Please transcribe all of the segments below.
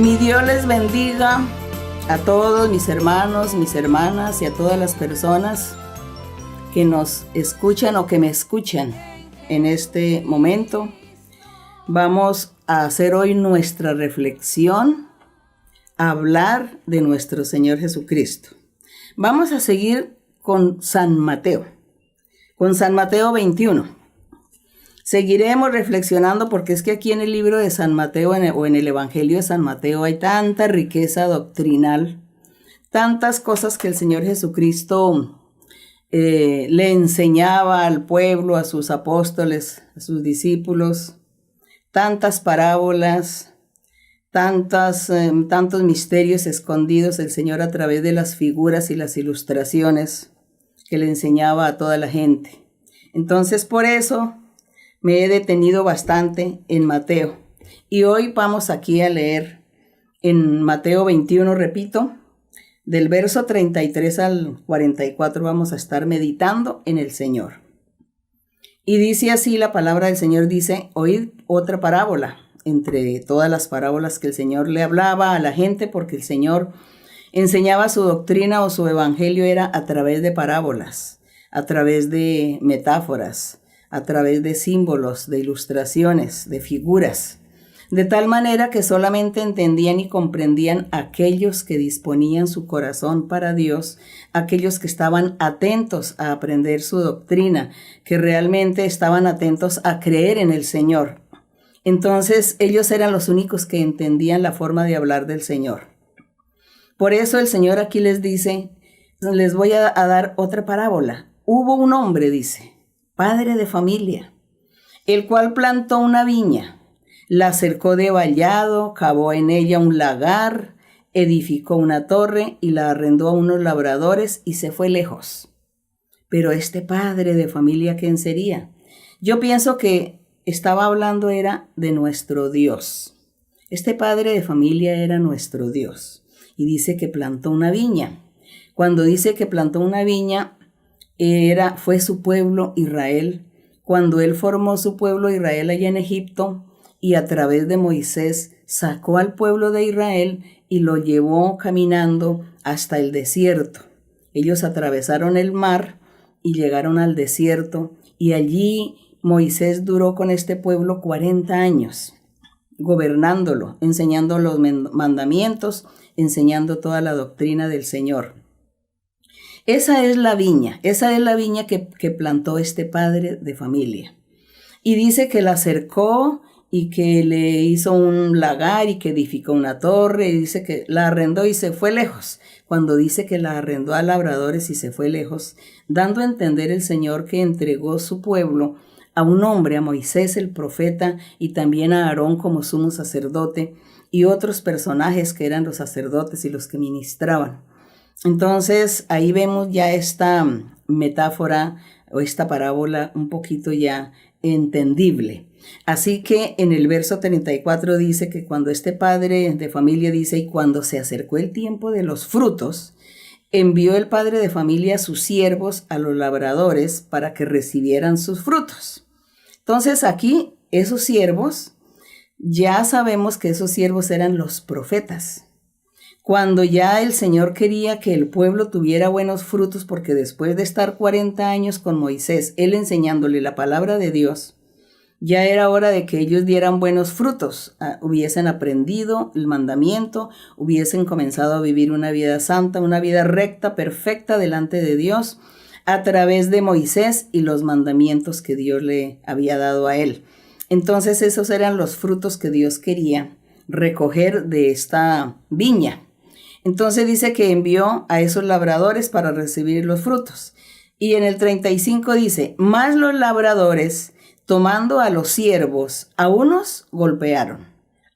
Mi Dios les bendiga a todos mis hermanos, mis hermanas y a todas las personas que nos escuchan o que me escuchan en este momento. Vamos a hacer hoy nuestra reflexión, a hablar de nuestro Señor Jesucristo. Vamos a seguir con San Mateo 21. Seguiremos reflexionando porque es que aquí en el libro de San Mateo o en el Evangelio de San Mateo hay tanta riqueza doctrinal, tantas cosas que el Señor Jesucristo le enseñaba al pueblo, a sus apóstoles, a sus discípulos, tantas parábolas, tantos misterios escondidos el Señor a través de las figuras y las ilustraciones que le enseñaba a toda la gente. Entonces por eso me he detenido bastante en Mateo. Y hoy vamos aquí a leer en Mateo 21, repito, del verso 33 al 44 vamos a estar meditando en el Señor. Y dice así la palabra del Señor, dice, oíd otra parábola, entre todas las parábolas que el Señor le hablaba a la gente, porque el Señor enseñaba su doctrina o su evangelio era a través de parábolas, a través de metáforas, a través de símbolos, de ilustraciones, de figuras, de tal manera que solamente entendían y comprendían aquellos que disponían su corazón para Dios, aquellos que estaban atentos a aprender su doctrina, que realmente estaban atentos a creer en el Señor. Entonces ellos eran los únicos que entendían la forma de hablar del Señor. Por eso el Señor aquí les dice, les voy a dar otra parábola. Hubo un hombre, dice, padre de familia, el cual plantó una viña, la cercó de vallado, cavó en ella un lagar, edificó una torre y la arrendó a unos labradores y se fue lejos. Pero este padre de familia, ¿quién sería? Yo pienso que estaba hablando era de nuestro Dios. Este padre de familia era nuestro Dios y dice que plantó una viña. Cuando dice que plantó una viña, fue su pueblo Israel, cuando él formó su pueblo Israel allá en Egipto y a través de Moisés sacó al pueblo de Israel y lo llevó caminando hasta el desierto. Ellos atravesaron el mar y llegaron al desierto y allí Moisés duró con este pueblo 40 años, gobernándolo, enseñando los mandamientos, enseñando toda la doctrina del Señor. Esa es la viña que plantó este padre de familia. Y dice que la cercó y que le hizo un lagar y que edificó una torre y dice que la arrendó y se fue lejos. Cuando dice que la arrendó a labradores y se fue lejos, dando a entender el Señor que entregó su pueblo a un hombre, a Moisés el profeta y también a Aarón como sumo sacerdote y otros personajes que eran los sacerdotes y los que ministraban. Entonces ahí vemos ya esta metáfora o esta parábola un poquito ya entendible. Así que en el verso 34 dice que cuando este padre de familia dice, y cuando se acercó el tiempo de los frutos, envió el padre de familia a sus siervos, a los labradores, para que recibieran sus frutos. Entonces aquí esos siervos, ya sabemos que esos siervos eran los profetas. Cuando ya el Señor quería que el pueblo tuviera buenos frutos, porque después de estar 40 años con Moisés, él enseñándole la palabra de Dios, ya era hora de que ellos dieran buenos frutos, hubiesen aprendido el mandamiento, hubiesen comenzado a vivir una vida santa, una vida recta, perfecta delante de Dios, a través de Moisés y los mandamientos que Dios le había dado a él. Entonces esos eran los frutos que Dios quería recoger de esta viña. Entonces dice que envió a esos labradores para recibir los frutos. Y en el 35 dice, mas los labradores, tomando a los siervos, a unos golpearon,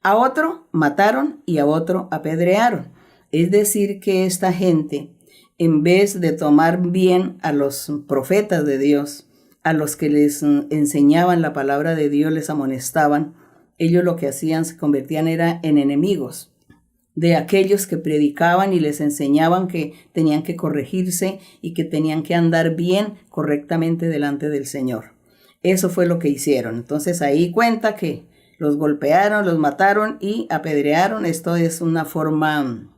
a otro mataron y a otro apedrearon. Es decir, que esta gente, en vez de tomar bien a los profetas de Dios, a los que les enseñaban la palabra de Dios, les amonestaban, ellos lo que hacían, se convertían era en enemigos de aquellos que predicaban y les enseñaban que tenían que corregirse y que tenían que andar bien, correctamente delante del Señor. Eso fue lo que hicieron. Entonces ahí cuenta que los golpearon, los mataron y apedrearon. Esto es una forma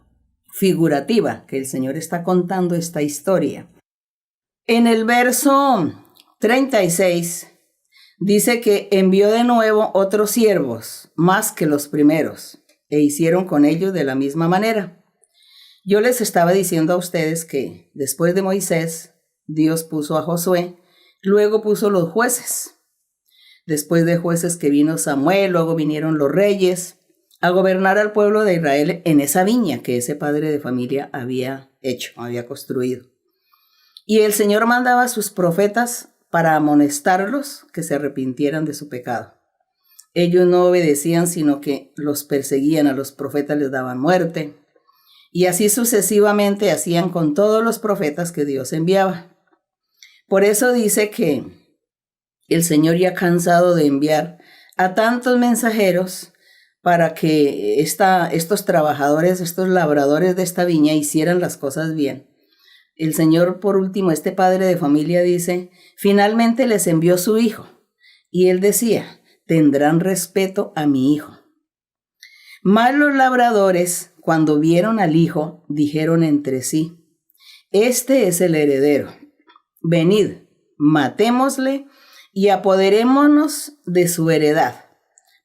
figurativa que el Señor está contando esta historia. En el verso 36 dice que envió de nuevo otros siervos, más que los primeros, e hicieron con ellos de la misma manera. Yo les estaba diciendo a ustedes que después de Moisés, Dios puso a Josué, luego puso los jueces. Después de jueces que vino Samuel, luego vinieron los reyes a gobernar al pueblo de Israel en esa viña que ese padre de familia había hecho, había construido. Y el Señor mandaba a sus profetas para amonestarlos que se arrepintieran de su pecado. Ellos no obedecían, sino que los perseguían, a los profetas les daban muerte. Y así sucesivamente hacían con todos los profetas que Dios enviaba. Por eso dice que el Señor ya cansado de enviar a tantos mensajeros para que estos trabajadores, estos labradores de esta viña hicieran las cosas bien. El Señor, por último, este padre de familia dice, finalmente les envió su hijo. Y él decía, tendrán respeto a mi hijo. Mas los labradores, cuando vieron al hijo, dijeron entre sí, este es el heredero. Venid, matémosle y apoderémonos de su heredad.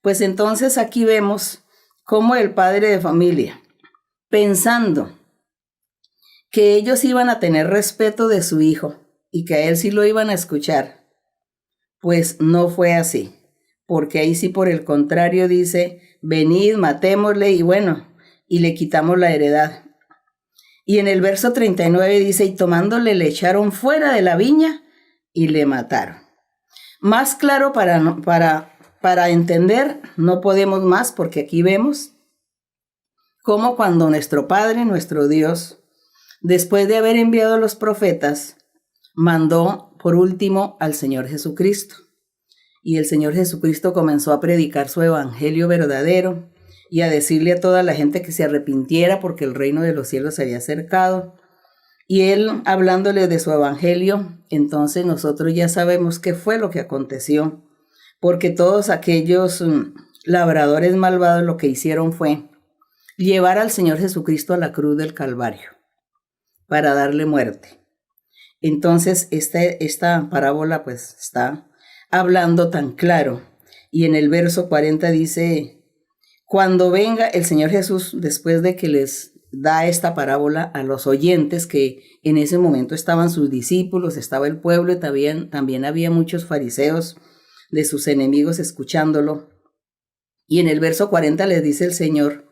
Pues entonces aquí vemos cómo el padre de familia, pensando que ellos iban a tener respeto de su hijo y que a él sí lo iban a escuchar, pues no fue así, porque ahí sí por el contrario dice, venid, matémosle y bueno, y le quitamos la heredad. Y en el verso 39 dice, y tomándole le echaron fuera de la viña y le mataron. Más claro para entender, no podemos más, porque aquí vemos cómo cuando nuestro Padre, nuestro Dios, después de haber enviado a los profetas, mandó por último al Señor Jesucristo. Y el Señor Jesucristo comenzó a predicar su evangelio verdadero y a decirle a toda la gente que se arrepintiera porque el reino de los cielos se había acercado. Y él, hablándole de su evangelio, entonces nosotros ya sabemos qué fue lo que aconteció, porque todos aquellos labradores malvados lo que hicieron fue llevar al Señor Jesucristo a la cruz del Calvario para darle muerte. Entonces esta parábola pues está hablando tan claro. Y en el verso 40 dice, cuando venga el Señor Jesús, después de que les da esta parábola a los oyentes, que en ese momento estaban sus discípulos, estaba el pueblo y también había muchos fariseos de sus enemigos escuchándolo. Y en el verso 40 les dice el Señor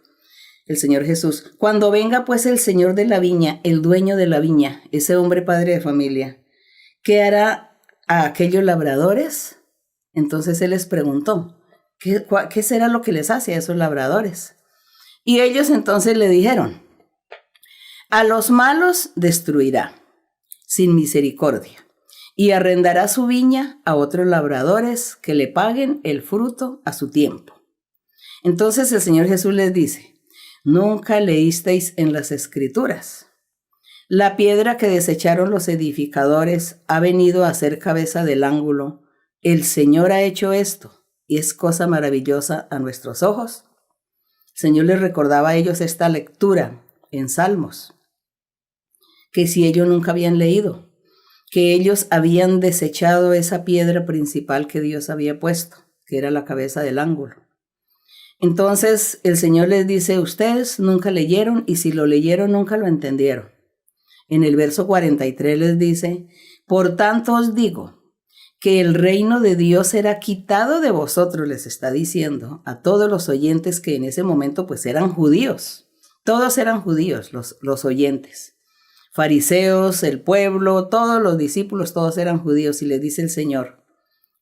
Jesús, cuando venga pues el Señor de la viña, el dueño de la viña, ese hombre padre de familia, ¿qué hará a aquellos labradores? Entonces él les preguntó, ¿qué será lo que les hace a esos labradores? Y ellos entonces le dijeron, a los malos destruirá, sin misericordia, y arrendará su viña a otros labradores que le paguen el fruto a su tiempo. Entonces el Señor Jesús les dice, ¿nunca leísteis en las Escrituras? La piedra que desecharon los edificadores ha venido a ser cabeza del ángulo. El Señor ha hecho esto y es cosa maravillosa a nuestros ojos. El Señor les recordaba a ellos esta lectura en Salmos, que si ellos nunca habían leído, que ellos habían desechado esa piedra principal que Dios había puesto, que era la cabeza del ángulo. Entonces el Señor les dice, ustedes nunca leyeron y si lo leyeron nunca lo entendieron. En el verso 43 les dice, por tanto os digo que el reino de Dios será quitado de vosotros, les está diciendo a todos los oyentes que en ese momento pues eran judíos. Todos eran judíos los oyentes. Fariseos, el pueblo, todos los discípulos, todos eran judíos. Y les dice el Señor,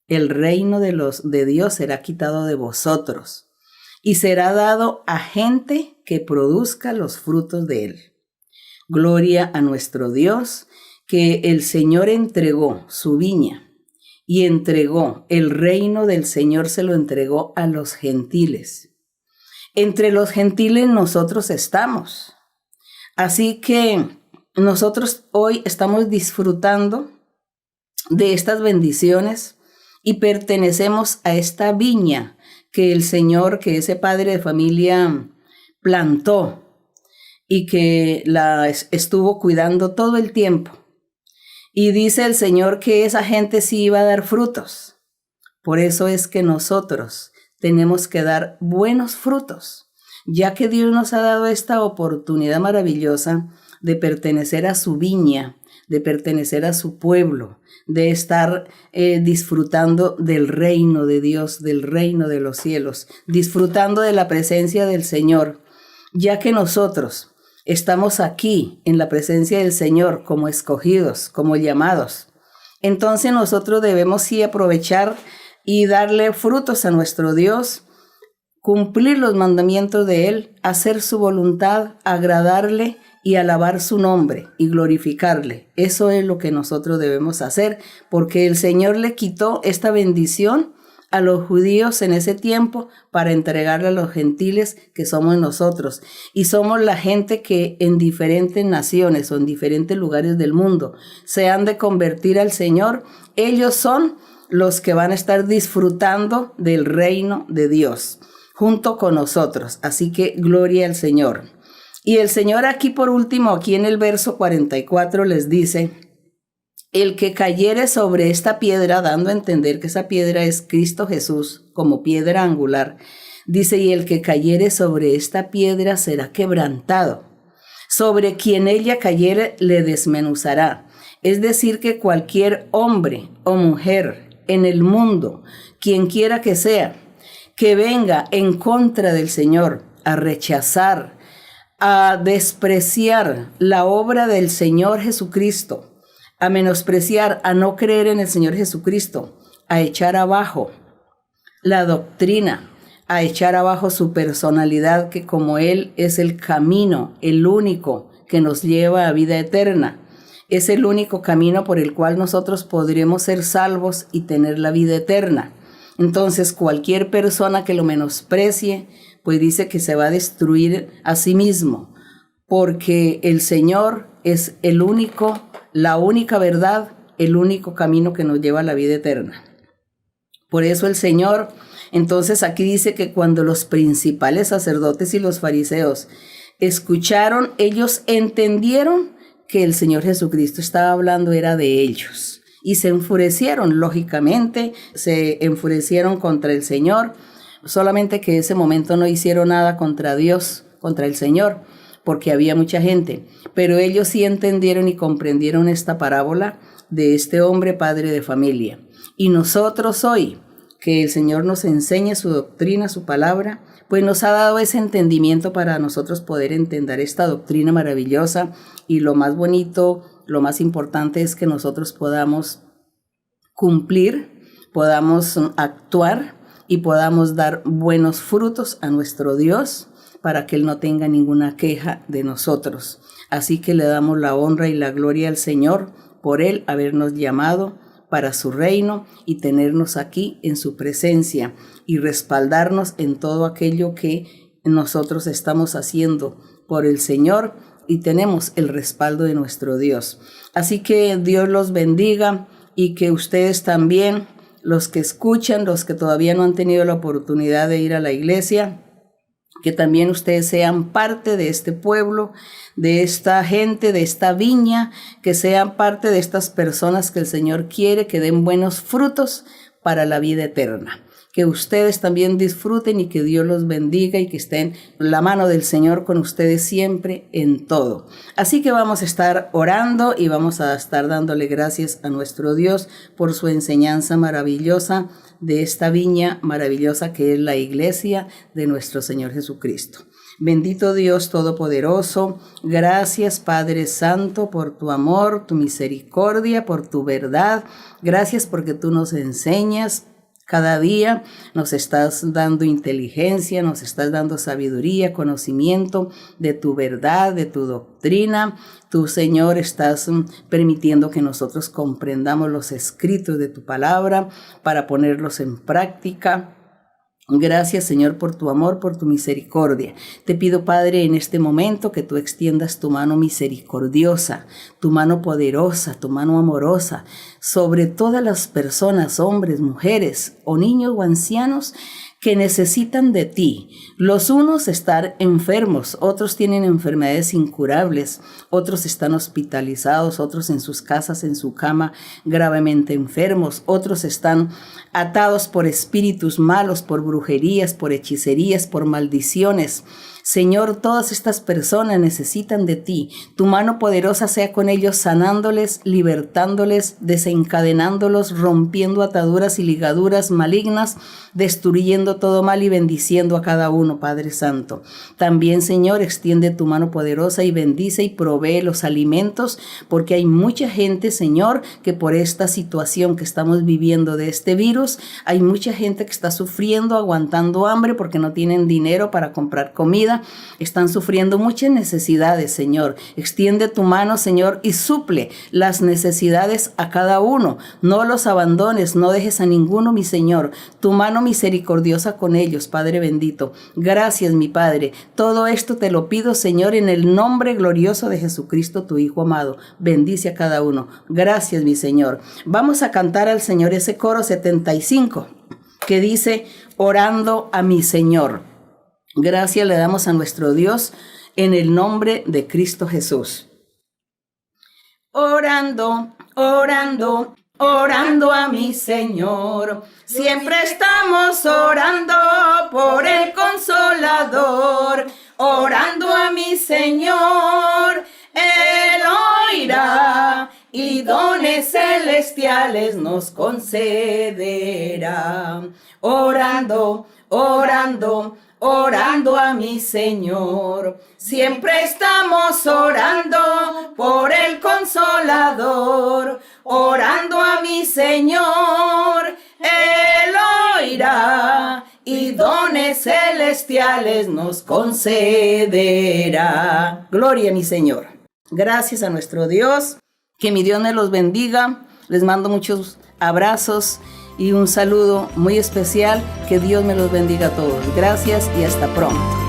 el reino de Dios será quitado de vosotros y será dado a gente que produzca los frutos de él. Gloria a nuestro Dios, que el Señor entregó su viña y entregó el reino del Señor, se lo entregó a los gentiles. Entre los gentiles nosotros estamos. Así que nosotros hoy estamos disfrutando de estas bendiciones y pertenecemos a esta viña que el Señor, que ese padre de familia plantó y que la estuvo cuidando todo el tiempo. Y dice el Señor que esa gente sí iba a dar frutos. Por eso es que nosotros tenemos que dar buenos frutos, ya que Dios nos ha dado esta oportunidad maravillosa de pertenecer a su viña, de pertenecer a su pueblo, de estar disfrutando del reino de Dios, del reino de los cielos, disfrutando de la presencia del Señor, ya que nosotros estamos aquí en la presencia del Señor como escogidos, como llamados. Entonces nosotros debemos sí aprovechar y darle frutos a nuestro Dios, cumplir los mandamientos de Él, hacer su voluntad, agradarle y alabar su nombre y glorificarle. Eso es lo que nosotros debemos hacer, porque el Señor le quitó esta bendición a los judíos en ese tiempo para entregarle a los gentiles, que somos nosotros. Y somos la gente que en diferentes naciones o en diferentes lugares del mundo se han de convertir al Señor. Ellos son los que van a estar disfrutando del reino de Dios junto con nosotros. Así que gloria al Señor. Y el Señor aquí por último, aquí en el verso 44 les dice: el que cayere sobre esta piedra, dando a entender que esa piedra es Cristo Jesús como piedra angular, dice, y el que cayere sobre esta piedra será quebrantado. Sobre quien ella cayere le desmenuzará. Es decir, que cualquier hombre o mujer en el mundo, quien quiera que sea, que venga en contra del Señor a rechazar, a despreciar la obra del Señor Jesucristo, a menospreciar, a no creer en el Señor Jesucristo, a echar abajo la doctrina, a echar abajo su personalidad, que como Él es el camino, el único que nos lleva a vida eterna. Es el único camino por el cual nosotros podremos ser salvos y tener la vida eterna. Entonces, cualquier persona que lo menosprecie, pues dice que se va a destruir a sí mismo, porque el Señor es el único, la única verdad, el único camino que nos lleva a la vida eterna. Por eso el Señor, entonces aquí dice que cuando los principales sacerdotes y los fariseos escucharon, ellos entendieron que el Señor Jesucristo estaba hablando era de ellos. Y se enfurecieron, lógicamente, se enfurecieron contra el Señor, solamente que en ese momento no hicieron nada contra Dios, contra el Señor, porque había mucha gente, pero ellos sí entendieron y comprendieron esta parábola de este hombre padre de familia. Y nosotros hoy, que el Señor nos enseñe su doctrina, su palabra, pues nos ha dado ese entendimiento para nosotros poder entender esta doctrina maravillosa. Y lo más bonito, lo más importante es que nosotros podamos cumplir, podamos actuar y podamos dar buenos frutos a nuestro Dios, para que Él no tenga ninguna queja de nosotros. Así que le damos la honra y la gloria al Señor por Él habernos llamado para su reino y tenernos aquí en su presencia y respaldarnos en todo aquello que nosotros estamos haciendo por el Señor, y tenemos el respaldo de nuestro Dios. Así que Dios los bendiga, y que ustedes también, los que escuchan, los que todavía no han tenido la oportunidad de ir a la iglesia, que también ustedes sean parte de este pueblo, de esta gente, de esta viña, que sean parte de estas personas que el Señor quiere que den buenos frutos para la vida eterna. Que ustedes también disfruten y que Dios los bendiga, y que estén la mano del Señor con ustedes siempre en todo. Así que vamos a estar orando y vamos a estar dándole gracias a nuestro Dios por su enseñanza maravillosa de esta viña maravillosa que es la iglesia de nuestro Señor Jesucristo. Bendito Dios Todopoderoso, gracias Padre Santo por tu amor, tu misericordia, por tu verdad. Gracias porque tú nos enseñas. Cada día nos estás dando inteligencia, nos estás dando sabiduría, conocimiento de tu verdad, de tu doctrina. Tú, Señor, estás permitiendo que nosotros comprendamos los escritos de tu palabra para ponerlos en práctica. Gracias, Señor, por tu amor, por tu misericordia. Te pido, Padre, en este momento que tú extiendas tu mano misericordiosa, tu mano poderosa, tu mano amorosa, sobre todas las personas, hombres, mujeres o niños o ancianos que necesitan de ti. Los unos están enfermos, otros tienen enfermedades incurables, otros están hospitalizados, otros en sus casas, en su cama, gravemente enfermos, otros están atados por espíritus malos, por brujerías, por hechicerías, por maldiciones. Señor, todas estas personas necesitan de ti. Tu mano poderosa sea con ellos, sanándoles, libertándoles, desencadenándolos, rompiendo ataduras y ligaduras malignas, destruyendo todo mal y bendiciendo a cada uno, Padre Santo. También, Señor, extiende tu mano poderosa y bendice y provee los alimentos, porque hay mucha gente, Señor, que por esta situación que estamos viviendo de este virus, hay mucha gente que está sufriendo, aguantando hambre porque no tienen dinero para comprar comida. Están sufriendo muchas necesidades, Señor. Extiende tu mano, Señor, y suple las necesidades a cada uno. No los abandones, no dejes a ninguno, mi Señor. Tu mano misericordiosa con ellos, Padre bendito. Gracias, mi Padre. Todo esto te lo pido, Señor, en el nombre glorioso de Jesucristo, tu Hijo amado. Bendice a cada uno. Gracias, mi Señor. Vamos a cantar al Señor ese coro 75 que dice, orando a mi Señor. Gracias le damos a nuestro Dios en el nombre de Cristo Jesús. Orando, orando, orando a mi Señor. Siempre estamos orando por el Consolador. Orando a mi Señor, Él oirá y dones celestiales nos concederá. Orando, orando, orando a mi Señor. Siempre estamos orando por el Consolador. Orando a mi Señor, Él oirá y dones celestiales nos concederá. Gloria a mi Señor. Gracias a nuestro Dios. Que mi Dios me los bendiga. Les mando muchos abrazos y un saludo muy especial. Que Dios me los bendiga a todos. Gracias y hasta pronto.